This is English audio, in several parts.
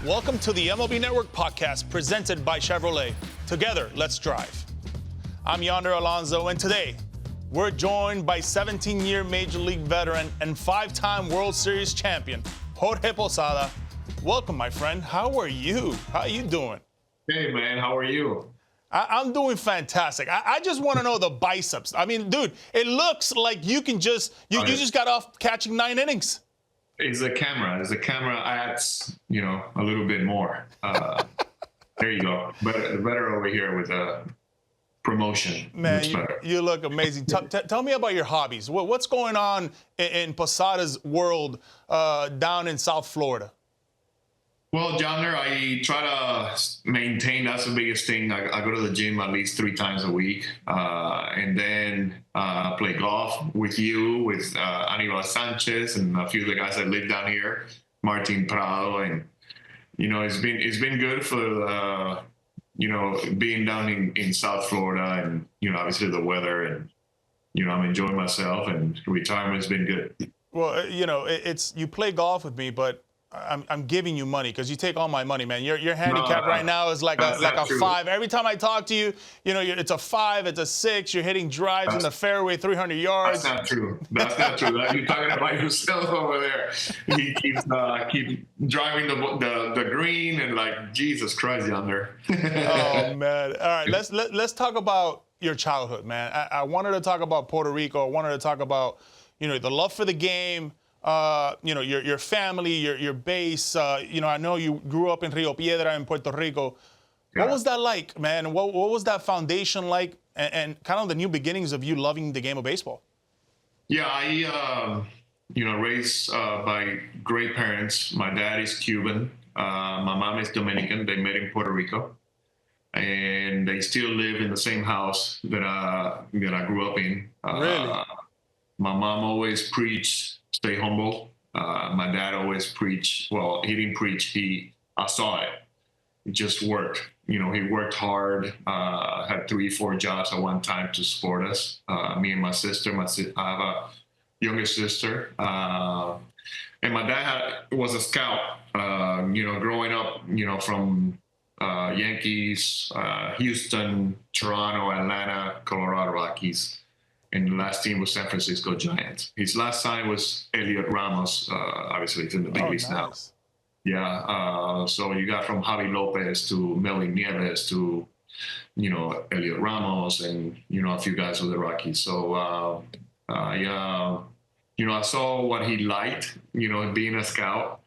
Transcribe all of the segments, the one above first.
Welcome to the MLB Network Podcast presented by Chevrolet. Together, let's drive. I'm Yonder Alonso, and today we're joined by 17-year Major League veteran and 5-time World Series champion, Jorge Posada. Welcome, my friend. How are you? How are you doing? Hey, man. How are you? I'm doing fantastic. I just want to know the biceps. I mean, dude, it looks like you can just, you just got off catching 9 innings. It's the camera. The camera adds, a little bit more. There you go. Better over here with a promotion. Man, you look amazing. Tell me about your hobbies. What's going on in Posada's world down in South Florida? Well, Yonder, I try to maintain. That's the biggest thing. I go to the gym at least 3 times a week, and then play golf with you, with Anibal Sanchez, and a few of the guys that live down here, Martin Prado, and it's been good for being down in South Florida, and obviously the weather, and I'm enjoying myself, and retirement's been good. Well, it's you play golf with me, but I'm giving you money because you take all my money, man. Your handicap right now is like a 5. Every time I talk to you, it's a 5, it's a 6. You're hitting drives in the fairway, 300 yards. That's not true. That's not true. You're talking about yourself over there. He keeps driving the green and like Jesus Christ, Yonder. Oh man! All right, let's talk about your childhood, man. I wanted to talk about Puerto Rico. I wanted to talk about the love for the game. Your family, your base. I know you grew up in Rio Piedra in Puerto Rico. Yeah. What was that like, man? What was that foundation like, and kind of the new beginnings of you loving the game of baseball? Yeah, I raised by great parents. My dad is Cuban. My mom is Dominican. They met in Puerto Rico, and they still live in the same house that I grew up in. Really? My mom always preached, stay humble. My dad always preached. Well, he didn't preach. I saw it. He just worked. He worked hard. Had 3-4 jobs at one time to support us. Me and my sister. I have a younger sister. And my dad was a scout. Growing up. From Yankees, Houston, Toronto, Atlanta, Colorado Rockies. And the last team was San Francisco Giants. His last sign was Elliot Ramos. Obviously, it's in the big leagues now. Yeah. So you got from Javi Lopez to Melly Nieves to, Elliot Ramos and, a few guys with the Rockies. So, I saw what he liked, being a scout.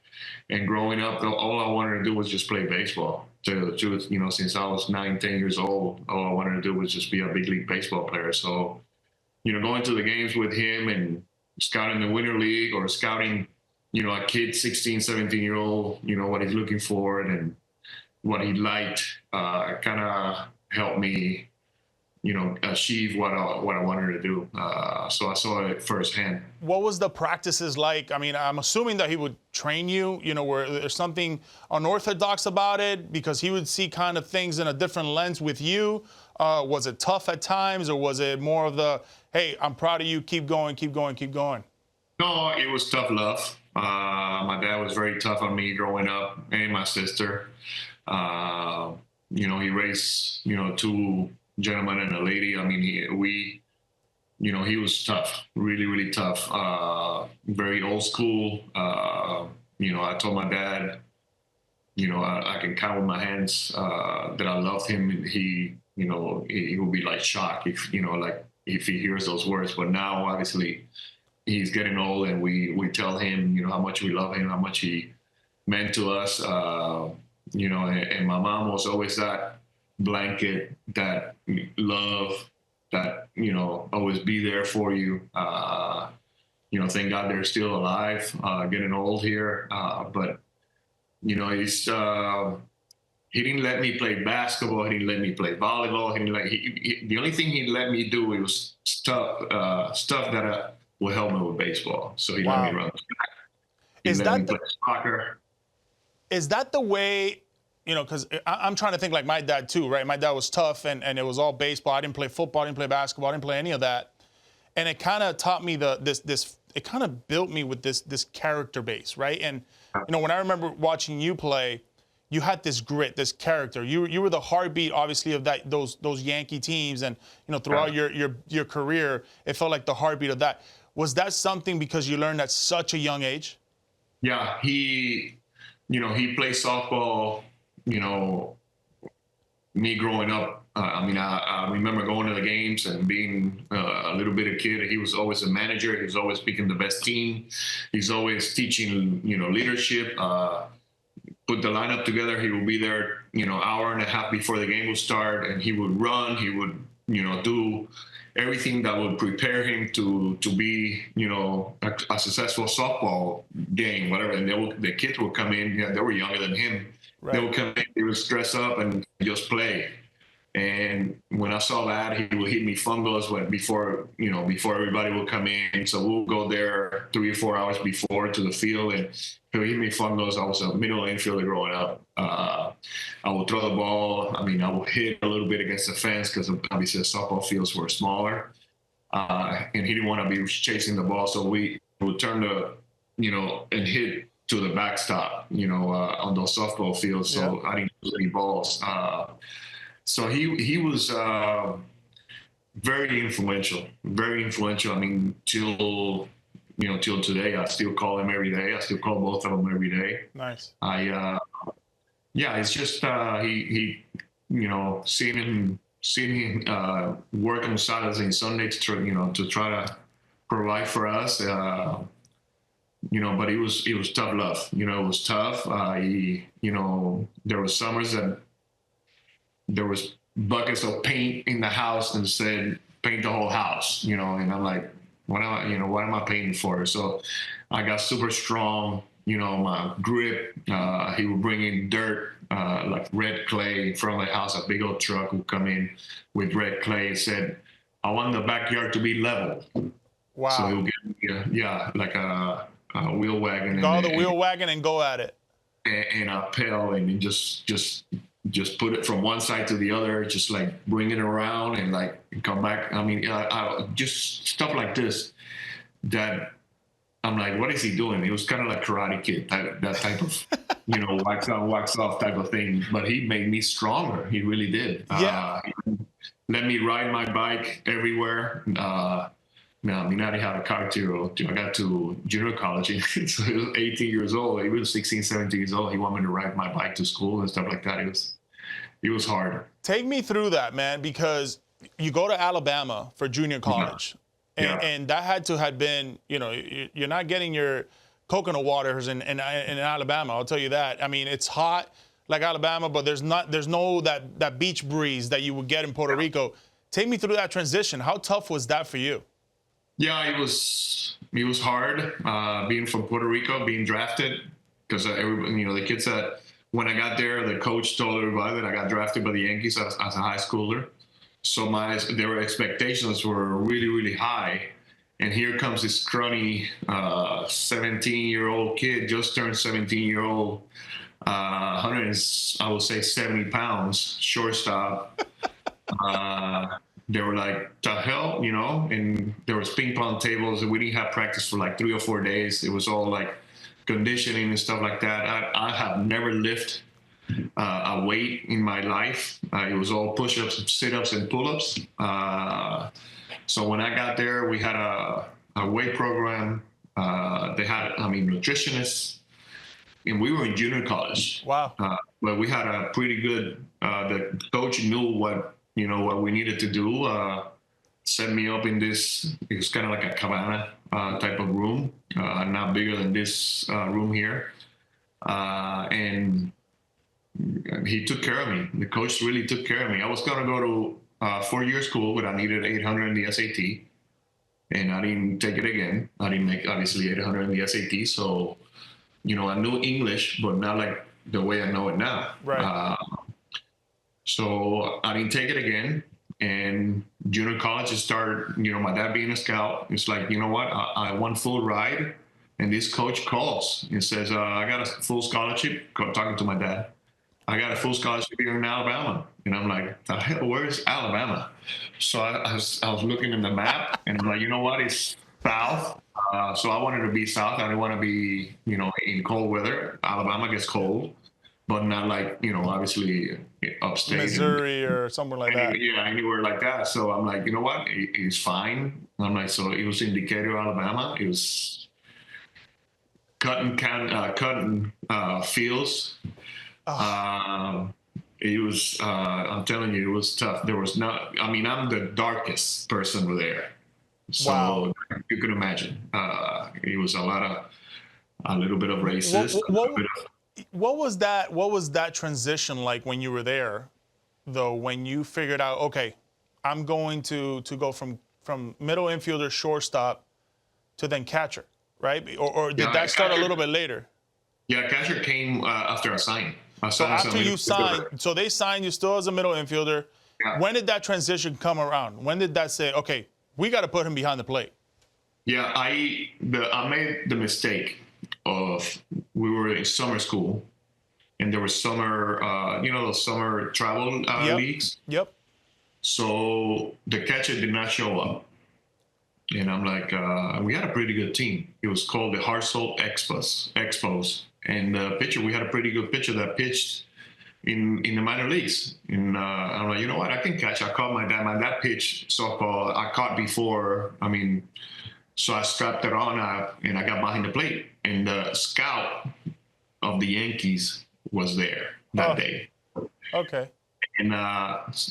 And growing up, all I wanted to do was just play baseball. To tell you the truth, since I was 9, 10 years old, all I wanted to do was just be a big league baseball player. So, going to the games with him and scouting the Winter League or scouting, a kid, 16, 17-year-old, what he's looking for and what he liked, kind of helped me, achieve what I wanted to do. So I saw it firsthand. What was the practices like? I mean, I'm assuming that he would train you, where there's something unorthodox about it because he would see kind of things in a different lens with you. Was it tough at times, or was it more of the, hey, I'm proud of you, keep going, keep going, keep going? No, it was tough love. My dad was very tough on me growing up, and my sister. He raised, 2 gentlemen and a lady. I mean, he was tough, really, really tough. Very old school. I told my dad, I can count with my hands that I loved him. He will be like shocked if he hears those words. But now, obviously, he's getting old, and we tell him, how much we love him, how much he meant to us. And my mom was always that blanket, that love, that, always be there for you. Thank God they're still alive, getting old here. But, he's, he didn't let me play basketball. He didn't let me play volleyball. The only thing he let me do was stuff that will help me with baseball. So he let me run track. He let me play soccer. Is that the way, because I'm trying to think like my dad too, right? My dad was tough and it was all baseball. I didn't play football. I didn't play basketball. I didn't play any of that. And it kind of taught me it kind of built me with this character base, right? And, when I remember watching you play, you had this grit, this character. You were the heartbeat, obviously, of those Yankee teams, and throughout your career, it felt like the heartbeat of that. Was that something because you learned at such a young age? Yeah, he played softball. Me growing up, I remember going to the games and being a little bit of kid. He was always a manager. He was always picking the best team. He's always teaching, leadership. Put the lineup together. He would be there, hour and a half before the game would start, and he would run. He would, do everything that would prepare him to be, a successful softball game, whatever. And the kids would come in. Yeah, they were younger than him. Right. They would come in. He would dress up and just play. And when I saw that, he would hit me fungos before everybody would come in. So we'll go there 3 or 4 hours before to the field, and he would hit me fungos. I was a middle infielder growing up. I would throw the ball. I would hit a little bit against the fence because obviously the softball fields were smaller, and he didn't want to be chasing the ball. So we would turn and hit to the backstop, on those softball fields. So I didn't lose any balls. So he was very influential. Till today. I still call him every day. I still call both of them every day. Nice. It's just seeing him work on Saturdays and Sundays to try to provide for us. But it was tough love. It was tough. There was summers that there was buckets of paint in the house and said, paint the whole house, and I'm like, what am I painting for? So I got super strong, my grip. He would bring in dirt, like red clay in front of the house. A big old truck would come in with red clay and said, I want the backyard to be level. Wow. So he'll get me, like a wheel wagon. Call the wheel wagon and go at it. And a pail, and just put it from one side to the other, just like bring it around and like come back. Just stuff like this that I'm like, what is he doing? It was kind of like Karate Kid, that type of, wax on, wax off type of thing. But he made me stronger. He really did. Yeah. Let me ride my bike everywhere. I didn't have a car till I got to junior college. So he was 18 years old. He was 16, 17 years old. He wanted me to ride my bike to school and stuff like that. It was hard. Take me through that, man, because you go to Alabama for junior college. Yeah. And that had to have been, you're not getting your coconut waters in Alabama. I'll tell you that. It's hot like Alabama, but there's no that beach breeze that you would get in Puerto Rico. Take me through that transition. How tough was that for you? Yeah, it was hard being from Puerto Rico, being drafted, because the kids that when I got there, the coach told everybody that I got drafted by the Yankees as a high schooler. So their expectations were really, really high. And here comes this scrawny 17-year-old kid, just turned 17-year-old, 70 pounds, shortstop. They were like, the hell, and there was ping pong tables, and we didn't have practice for like 3 or 4 days. It was all like conditioning and stuff like that. I have never lifted a weight in my life. It was all push-ups, sit-ups, and pull-ups. So when I got there, we had a weight program. They had, nutritionists, and we were in junior college. Wow. But we had a pretty good, the coach knew what we needed to do. Set me up in this, it was kind of like a cabana type of room, not bigger than this room here. And he took care of me. The coach really took care of me. I was going to go to 4-year school, but I needed 800 in the SAT. And I didn't take it again. I didn't make, obviously, 800 in the SAT. So, I knew English, but not like the way I know it now. Right. So I didn't take it again. And junior college started, my dad being a scout. It's like, you know what? I want full ride. And this coach calls and says, I got a full scholarship. Talking to my dad. I got a full scholarship here in Alabama. And I'm like, the hell, where's Alabama? So I was looking in the map, and I'm like, you know what? It's south. So I wanted to be south. I didn't want to be, in cold weather. Alabama gets cold. but not like, obviously upstate. Missouri or somewhere like that. Yeah, anywhere like that. So I'm like, you know what? It's fine. I'm like, so it was in Decatur, Alabama. It was cotton fields. Oh. It was, I'm telling you, it was tough. There was not, I mean, I'm the darkest person there. So Wow. you can imagine. It was a little bit of racist. What was that transition like when you were there, though, when you figured out, okay, I'm going to go from middle infielder, shortstop, to then catcher, right? Or did that start a little bit later? Yeah, catcher came after I signed. So after you signed, so they signed you still as a middle infielder. Yeah. When did that transition come around? When did that say, okay, we got to put him behind the plate? Yeah, I made the mistake of, we were in summer school, and there was summer, those summer travel leagues. Yep. So the catcher did not show up. And I'm like, we had a pretty good team. It was called the Hartsel Expos. And the pitcher, we had a pretty good pitcher that pitched in the minor leagues. And I'm like, you know what? I can catch. I caught my dad pitch softball. I caught before. So I strapped it on and I got behind the plate. And the scout of the Yankees was there that day. Okay. And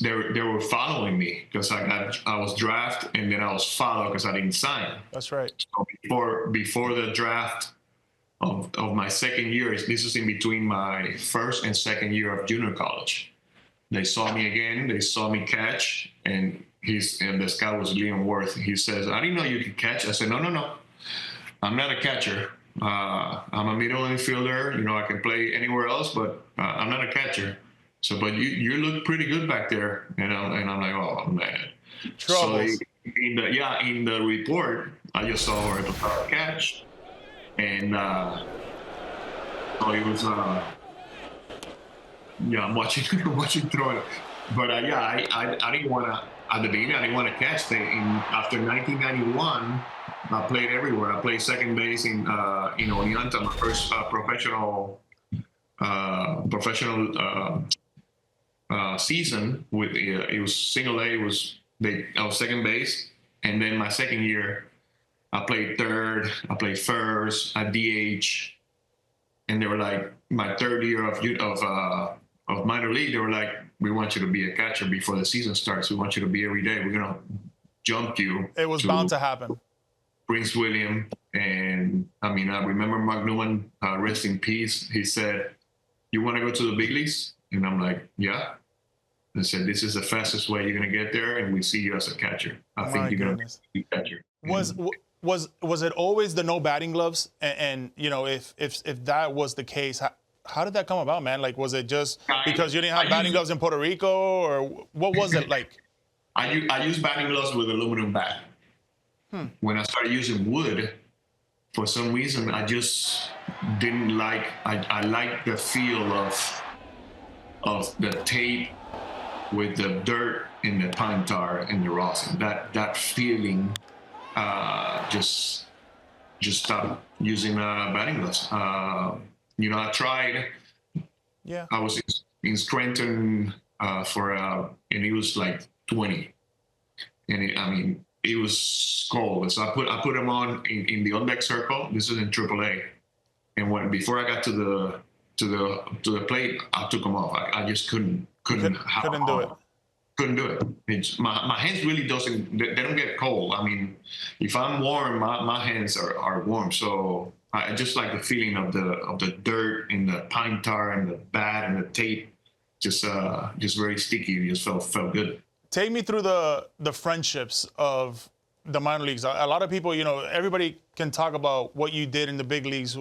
they were following me because I was drafted and then I was followed because I didn't sign. That's right. So before the draft of my second year, this is in between my first and second year of junior college. They saw me again. They saw me catch, and the scout was Liam Worth. He says, "I didn't know you could catch." I said, "No, I'm not a catcher. I'm a middle infielder. I can play anywhere else, but I'm not a catcher. So, but you look pretty good back there." And I'm like, "Oh man." Troubles. So in the report, I just saw Jorge Posada catch, and so it was I'm watching throw it, but I didn't want to at the beginning. I didn't want to catch. After 1991, I played everywhere. I played second base in Oneonta, my first professional season. With it was single A. I was second base, and then my second year, I played third. I played first. I DH, and they were like, my third year of minor league. They were like, "We want you to be a catcher before the season starts. We want you to be every day. We're gonna jump you." It was bound to happen. Prince William, and I remember Mark Newman, rest in peace. He said, "You want to go to the big leagues?" And I'm like, "Yeah." They said, "This is the fastest way you're gonna get there, and we see you as a catcher. I think you're gonna be a catcher." Was it always the no batting gloves? And if that was the case, how did that come about, man? Like, was it just because you didn't have batting gloves in Puerto Rico, or what was it like? I use batting gloves with aluminum bat. When I started using wood, for some reason, I just didn't like. I like the feel of the tape with the dirt and the pine tar and the rosin. That feeling. Just stop using batting gloves. I tried. Yeah. I was in Scranton and it was like 20, and it was cold. So I put them on in the on deck circle. This is in AAA, and before I got to the plate, I took them off. I just couldn't do it. Couldn't do it. My hands really they don't get cold. If I'm warm, my hands are warm. So I just like the feeling of the dirt and the pine tar and the bat and the tape, just very sticky. It just felt good. Take me through the friendships of the minor leagues. A lot of people, everybody can talk about what you did in the big leagues.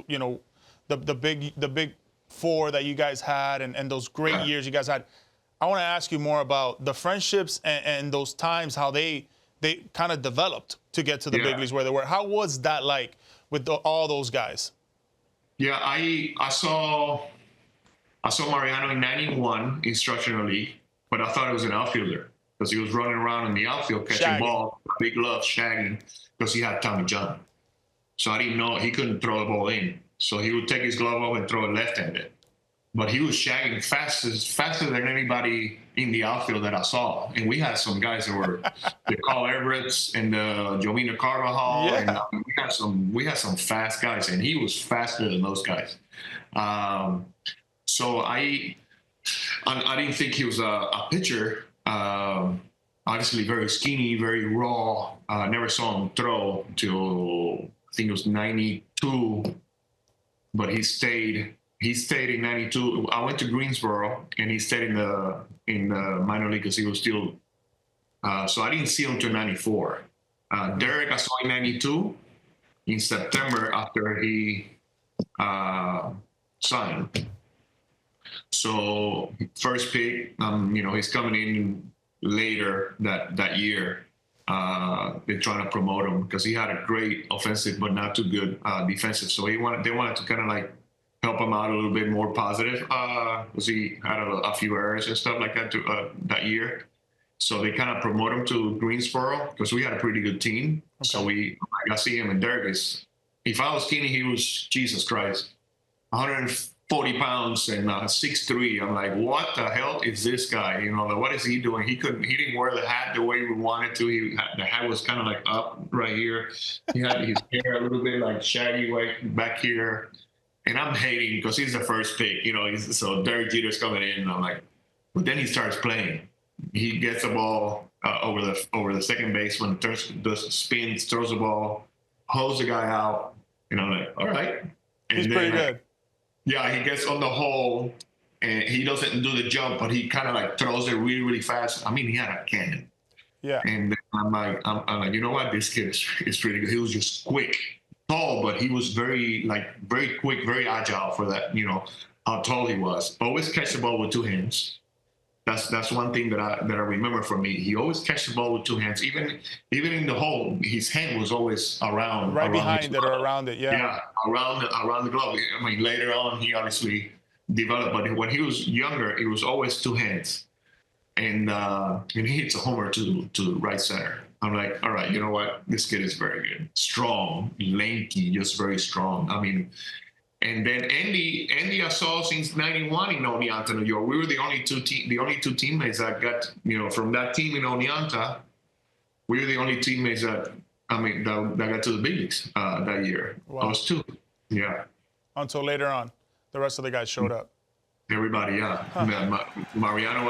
The big four that you guys had and those great years you guys had. I want to ask you more about the friendships and those times, how they kind of developed to get to the big leagues where they were. How was that like with all those guys? Yeah, I saw Mariano in '91 Instructional League, but I thought it was an outfielder because he was running around in the outfield catching balls, big gloves, shagging, because he had Tommy John. So I didn't know he couldn't throw the ball in. So he would take his glove off and throw it left-handed. but he was shagging faster than anybody in the outfield that I saw. And we had some guys that were the Carl Everett's and the Jovino Carvajal, Yeah. and we had some fast guys, and he was faster than those guys. So I didn't think he was a pitcher. Obviously, very skinny, very raw. Never saw him throw till I think it was '92, but he stayed. He stayed in '92. I went to Greensboro, and he stayed in the minor league because he was still. So I didn't see him till '94. Derek, I saw in '92 in September after he signed. So first pick, he's coming in later that year. They're trying to promote him because he had a great offensive but not too good defensive. So they wanted to kind of like help him out a little bit more positive because he had a few errors and stuff like that that year. So they kind of promote him to Greensboro because we had a pretty good team. Okay. So I got to see him, and Derek is, if I was skinny, he was, Jesus Christ, 140 pounds and 6'3". I'm like, what the hell is this guy? What is he doing? He didn't wear the hat the way we wanted to. The hat was kind of like up right here. He had his hair a little bit like shaggy right back here. And I'm hating because he's the first pick, so Derek Jeter's coming in, and I'm like, but then he starts playing. He gets the ball over the second baseman, does spins, throws the ball, holds the guy out, and I'm like, all right. And he's pretty good. Yeah, he gets on the hole, and he doesn't do the jump, but he kind of like throws it really, really fast. I mean, he had a cannon. Yeah. And I'm like, you know what? This kid is pretty good. He was just quick. Tall, but he was very quick, very agile for that, how tall he was. Always catch the ball with two hands. That's one thing that I remember from me. He always catch the ball with two hands. Even in the hole, his hand was always around. Right behind it or around it, yeah. Yeah, around the glove. I mean, later on, he obviously developed, but when he was younger, it was always two hands. And he hits a homer to right center. I'm like, all right, you know what? This kid is very good. Strong, lanky, just very strong. I mean, and then Andy I saw since '91 in Oneonta, New York. We were the only two teammates that got, from that team in Oneonta. We were the only teammates that got to the big leagues that year. Wow. I was two. Yeah. Until later on, the rest of the guys showed up. Everybody, yeah. Huh. Mariano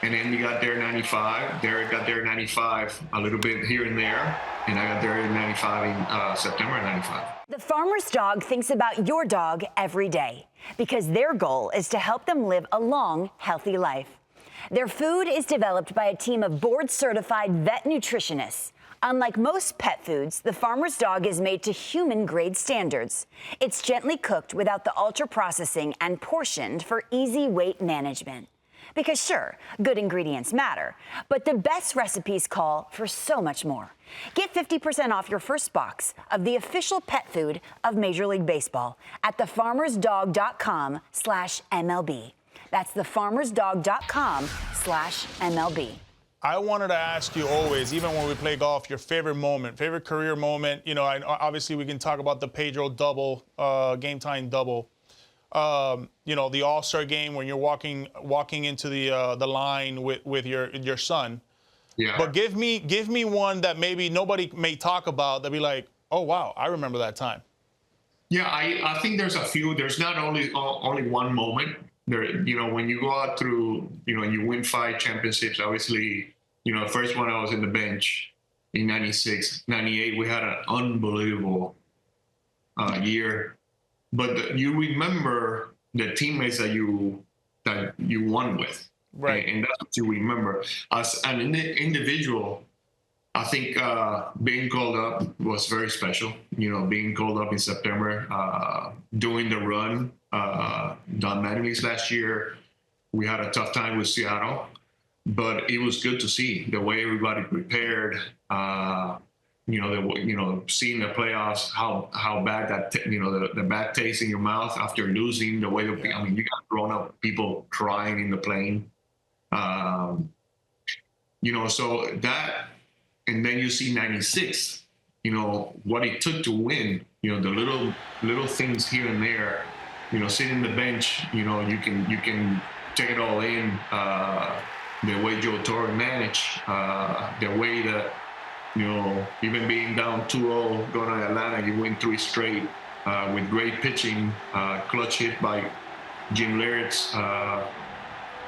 and Andy got there in '95. Derek got there in '95, a little bit here and there. And I got there in '95, in September '95. The farmer's dog thinks about your dog every day because their goal is to help them live a long, healthy life. Their food is developed by a team of board-certified vet nutritionists. Unlike most pet foods, the farmer's dog is made to human-grade standards. It's gently cooked without the ultra-processing and portioned for easy weight management. Because sure, good ingredients matter, but the best recipes call for so much more. Get 50% off your first box of the official pet food of Major League Baseball at thefarmersdog.com/MLB. That's thefarmersdog.com/MLB. I wanted to ask you always, even when we play golf, your favorite moment, favorite career moment. Obviously we can talk about the Pedro double, game time double. The All-Star game when you're walking into the line with your son. Yeah. But give me one that maybe nobody may talk about that be like, oh wow, I remember that time. Yeah, I think there's a few. There's not only one moment. There, when you go out through, you win 5 championships. Obviously, the first one I was in the bench in '96, '98. We had an unbelievable year. But you remember the teammates that you won with, right? And that's what you remember. As an individual, I think being called up was very special. Being called up in September, doing the run, Don Mattingly's last year, we had a tough time with Seattle, but it was good to see the way everybody prepared. Seeing the playoffs, how bad that, the bad taste in your mouth after losing, the way you got grown-up people crying in the plane. So that, and then you see '96, what it took to win, the little things here and there sitting in the bench, you can take it all in. The way Joe Torre managed, the way that, even being down 2-0 going to Atlanta, you win 3 straight with great pitching, clutch hit by Jim Leyritz,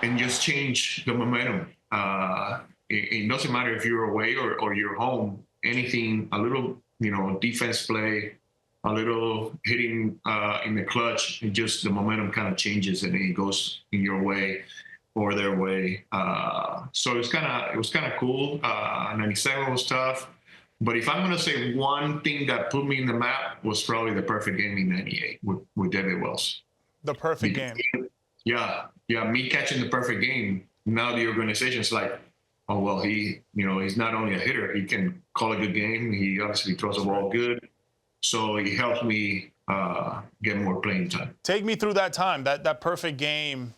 and just change the momentum. It doesn't matter if you're away or you're home. Anything, a little, defense play, a little hitting in the clutch, just the momentum kind of changes and it goes in your way or their way. So it was kind of cool. 97 was tough. But if I'm going to say one thing that put me in the map was probably the perfect game in 98 with David Wells. The perfect game. Yeah. Me catching the perfect game. Now the organization's like, oh, well, he's not only a hitter, he can call a good game. He obviously throws the ball good. So he helped me get more playing time. Take me through that time, that perfect game.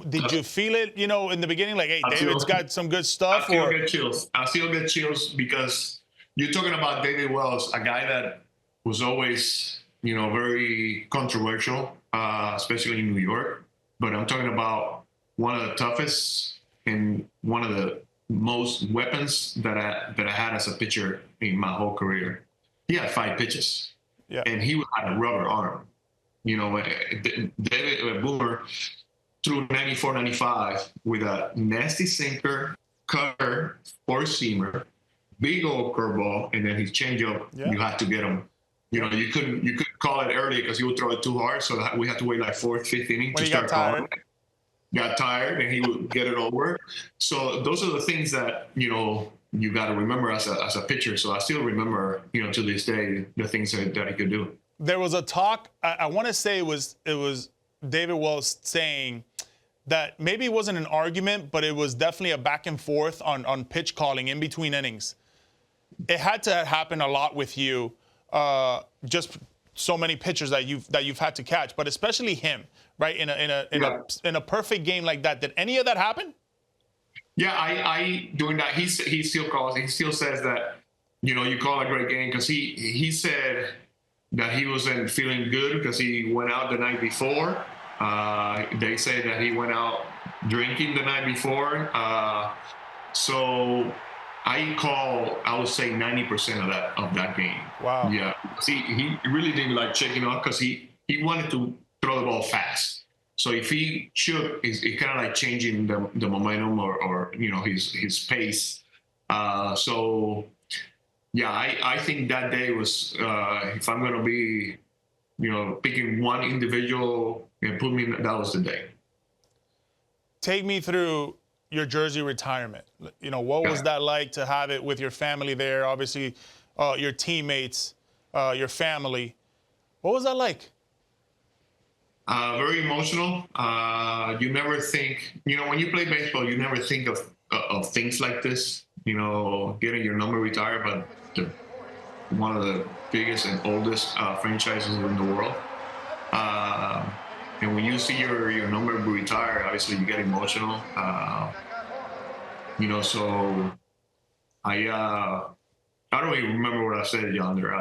Did you feel it, in the beginning, like, hey, David's got some good stuff? I still get chills because you're talking about David Wells, a guy that was always, very controversial, especially in New York. But I'm talking about one of the toughest and one of the most weapons that I had as a pitcher in my whole career. He had 5 pitches, and he had a rubber arm. David Boomer threw 94, 95 with a nasty sinker, cutter, 4-seamer, big old curveball, and then his changeup. Yeah. You had to get him. You couldn't call it early because he would throw it too hard. So we had to wait like 4th, 5th inning to start calling. Got tired, and he would get it over. So those are the things that you got to remember as a pitcher. So I still remember, to this day, the things that he could do. There was a talk. I want to say it was David Wells saying that maybe it wasn't an argument, but it was definitely a back and forth on pitch calling in between innings. It had to happen a lot with you, just so many pitchers that you've had to catch, but especially him, right? In a perfect game like that. Did any of that happen? Yeah, I doing that. He still calls. He still says that you call a great game because he said that he wasn't feeling good because he went out the night before. They say that he went out drinking the night before. So I would say 90% of that game. Wow. Yeah. He really didn't like checking off because he wanted to throw the ball fast. So if he shook, it's kind of like changing the momentum or his pace. So yeah, I think that day was if I'm gonna be picking one individual and put me in, that was the day. Take me through your jersey retirement. What was that like to have it with your family there? Obviously, your teammates, your family. What was that like? Very emotional. You never think, when you play baseball, you never think of things like this, getting your number retired, but one of the biggest and oldest franchises in the world. And when you see your number retire, obviously you get emotional. So I don't even remember what I said, Yonder.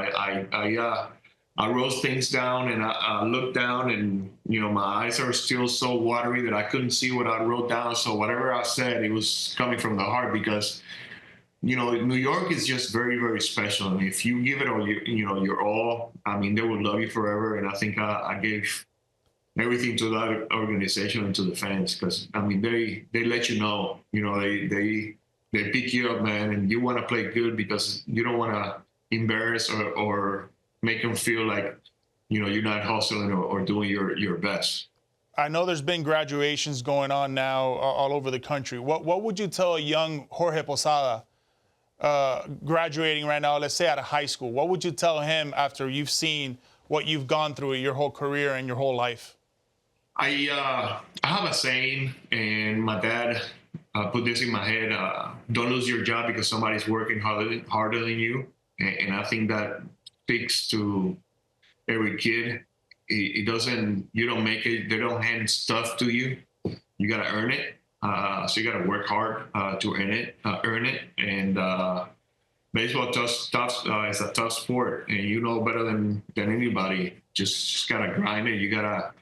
I wrote things down and I looked down and, my eyes are still so watery that I couldn't see what I wrote down. So whatever I said, it was coming from the heart because, New York is just very, very special. And if you give it all, your all, they will love you forever. And I think I gave everything to that organization and to the fans because, they let you know, they pick you up, man, and you want to play good because you don't want to embarrass or make them feel like, you're not hustling or doing your best. I know there's been graduations going on now all over the country. What would you tell a young Jorge Posada graduating right now, let's say out of high school? What would you tell him after you've seen what you've gone through your whole career and your whole life? I have a saying, and my dad put this in my head, don't lose your job because somebody's working harder than you. And I think that speaks to every kid. You don't make it, they don't hand stuff to you. You got to earn it. So you got to work hard to earn it. And baseball is a tough sport, and better than anybody just gotta grind it. You gotta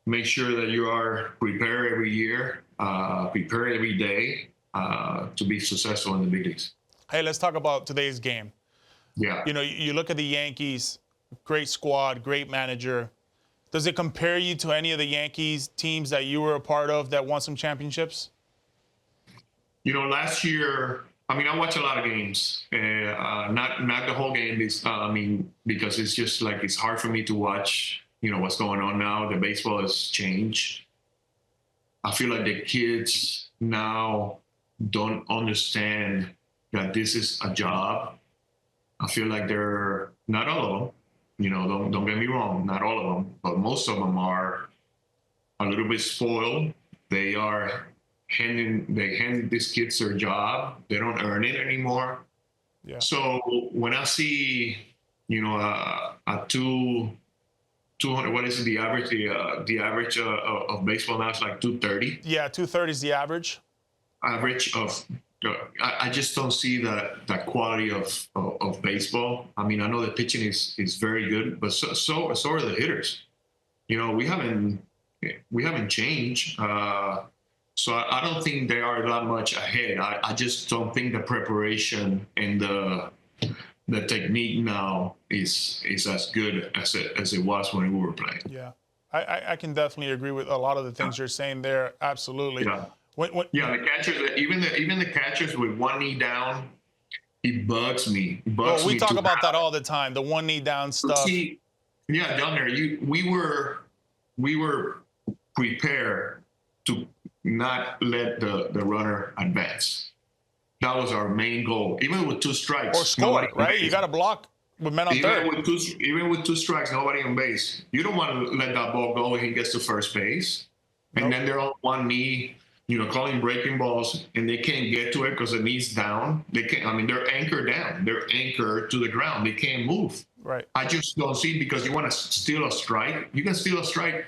make sure that you are prepared every year, prepare every day to be successful in the big leagues. Hey, let's talk about today's game. Yeah. You know, you look at the Yankees, great squad, great manager. Does it compare you to any of the Yankees teams that you were a part of that won some championships? You know, last year, I mean, I watch a lot of games, not the whole game. Because it's just like it's hard for me to watch. You know what's going on now. The baseball has changed. I feel like the kids now don't understand that this is a job. I feel like they're not all of them. You know, don't get me wrong, not all of them, but most of them are a little bit spoiled. They hand these kids their job. They don't earn it anymore. Yeah. So when I see, you know, a 200, what is it, the average? The average of baseball now is like 230. Yeah, 230 is the average. Average of, I just don't see that quality of baseball. I mean, I know the pitching is very good, but so are the hitters. You know, we haven't changed. So I don't think they are that much ahead. I just don't think the preparation and the technique now is as good as it was when we were playing. Yeah, I can definitely agree with a lot of the things you're saying there. Absolutely. Yeah. Yeah, the catchers, even the catchers with one knee down, it bugs me. We talk about that all the time. The one knee down stuff. See, yeah, down there, we were prepared to not let the runner advance. That was our main goal. Even with 2 strikes, Or score, right? You got to block with men on third. Even with 2 strikes, nobody on base. You don't want to let that ball go when he gets to first base. And then they're on one knee, you know, calling breaking balls, and they can't get to it because the knee's down. They can't. I mean, they're anchored down. They're anchored to the ground. They can't move. Right. I just don't see, because you want to steal a strike. You can steal a strike,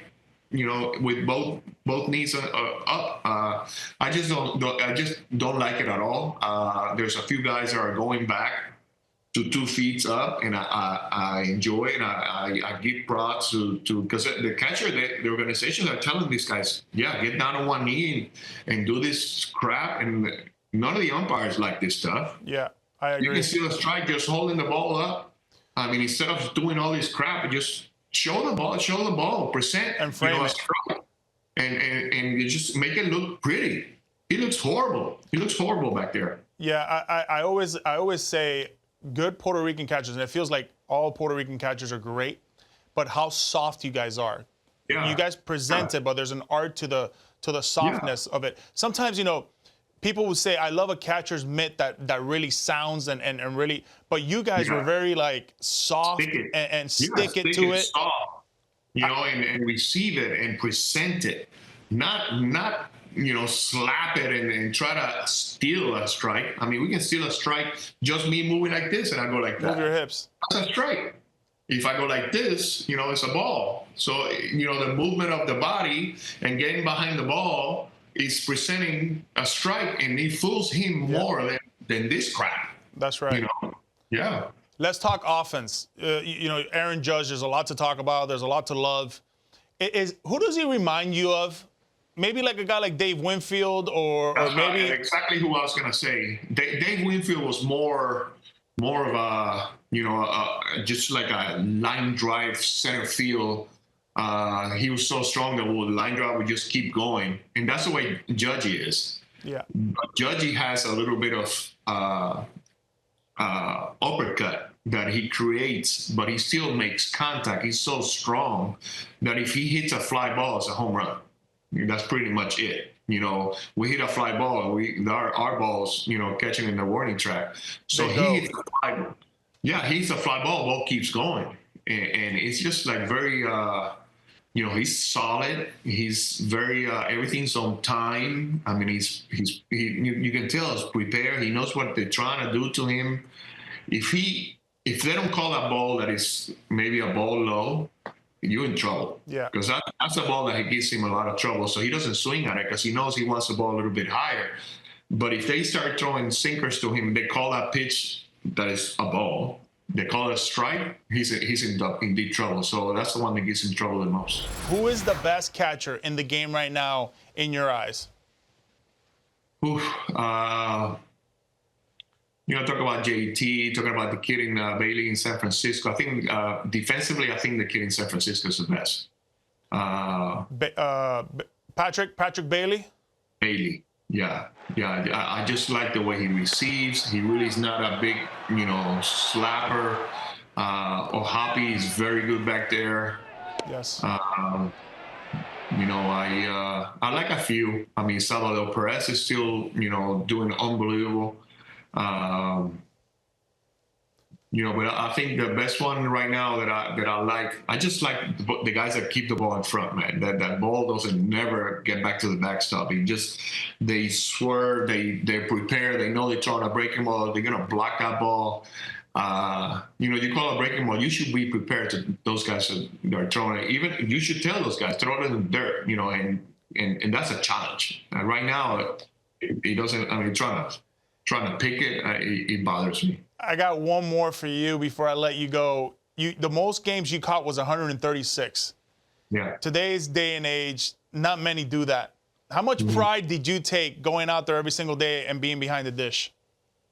you know, with both knees up. I just don't like it at all. There's a few guys that are going back to 2 feet up, and I enjoy it. And I give props to because the catcher, the organizations are telling these guys, yeah, get down on one knee and do this crap. And none of the umpires like this stuff. Yeah, I agree. You can steal a strike just holding the ball up. I mean, instead of doing all this crap, just show the ball, present and frame it. Strike, and you just make it look pretty. He looks horrible. He looks horrible back there. Yeah, I always say good Puerto Rican catchers, and it feels like all Puerto Rican catchers are great, but how soft you guys are. Yeah. You guys present it, but there's an art to the softness of it. Sometimes, you know, people would say, I love a catcher's mitt that really sounds and really, but you guys were very like soft and stick it to it. Soft, you know, and receive it and present it. Not you know, slap it and try to steal a strike. I mean, we can steal a strike, just me moving like this, and I go like that. Move your hips. That's a strike. If I go like this, you know, it's a ball. So, you know, the movement of the body and getting behind the ball is presenting a strike, and it fools him more than this crap. That's right. You know? Yeah. Let's talk offense. You know, Aaron Judge, there's a lot to talk about. There's a lot to love. Who does he remind you of? Maybe like a guy like Dave Winfield, or maybe exactly who I was gonna say. Dave Winfield was more of a, you know, just like a line drive center field. He was so strong that the line drive would just keep going, and that's the way Judgy is. Yeah. But Judgy has a little bit of uppercut that he creates, but he still makes contact. He's so strong that if he hits a fly ball, it's a home run. That's pretty much it. You know, we hit a fly ball, and our balls, you know, catching in the warning track. So he hits a fly ball. Yeah, he hits a fly ball keeps going. And it's just like very, you know, he's solid. He's very, everything's on time. I mean, you can tell he's prepared. He knows what they're trying to do to him. If they don't call that ball that is maybe a ball low, you're in trouble. Yeah. Because that's a ball that gives him a lot of trouble. So he doesn't swing at it because he knows he wants the ball a little bit higher. But if they start throwing sinkers to him, they call that pitch that is a ball. they call it a strike, he's in deep trouble. So that's the one that gives him trouble the most. Who is the best catcher in the game right now, in your eyes? Oof, talk about JT, talking about the kid in Bailey in San Francisco. I think defensively, I think the kid in San Francisco is the best. Patrick Bailey? Bailey, yeah. I just like the way he receives. He really is not a big, slapper. Ohapi is very good back there. Yes. I like a few. I mean, Salvador Perez is still, doing unbelievable. But I think the best one right now that I like, I just like the guys that keep the ball in front, man. That ball doesn't never get back to the backstop. They swerve, they prepare, they know they're trying to break ball, they're gonna block that ball. You call a breaking ball, you should be prepared to those guys that are throwing it. Even you should tell those guys, throw it in the dirt, and that's a challenge. And right now, he doesn't. I mean, trying to pick it, it bothers me. I got one more for you before I let you go. The most games you caught was 136. Yeah. Today's day and age, not many do that. How much pride did you take going out there every single day and being behind the dish?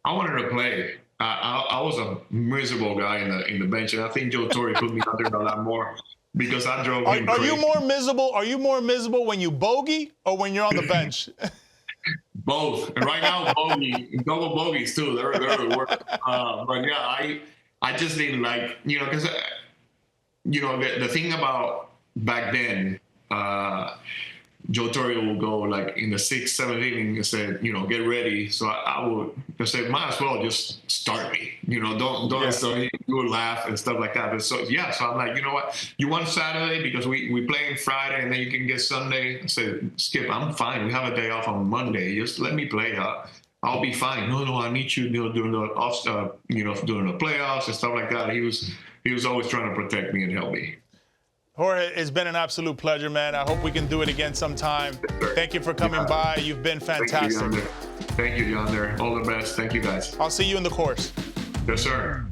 I wanted to play. I was a miserable guy in the bench, and I think Joe Torre put me out there a lot more because I drove him crazy. Are you more miserable when you bogey or when you're on the bench? Both. And right now, double bogeys too. They're working. But yeah, I just didn't like, because, the thing about back then, Joe Torre will go like in the 6th, 7th inning and said, get ready. So I would say, might as well just start me. Don't start me. You would laugh and stuff like that. But so I'm like, you know what? You want Saturday because we play on Friday and then you can get Sunday. I said, Skip, I'm fine. We have a day off on Monday. Just let me play. I'll be fine. No, I need you, during the off, during the playoffs and stuff like that. He was always trying to protect me and help me. Jorge, it's been an absolute pleasure, man. I hope we can do it again sometime. Thank you for coming by. You've been fantastic. Thank you, Yonder. All the best. Thank you, guys. I'll see you in the course. Yes, sir.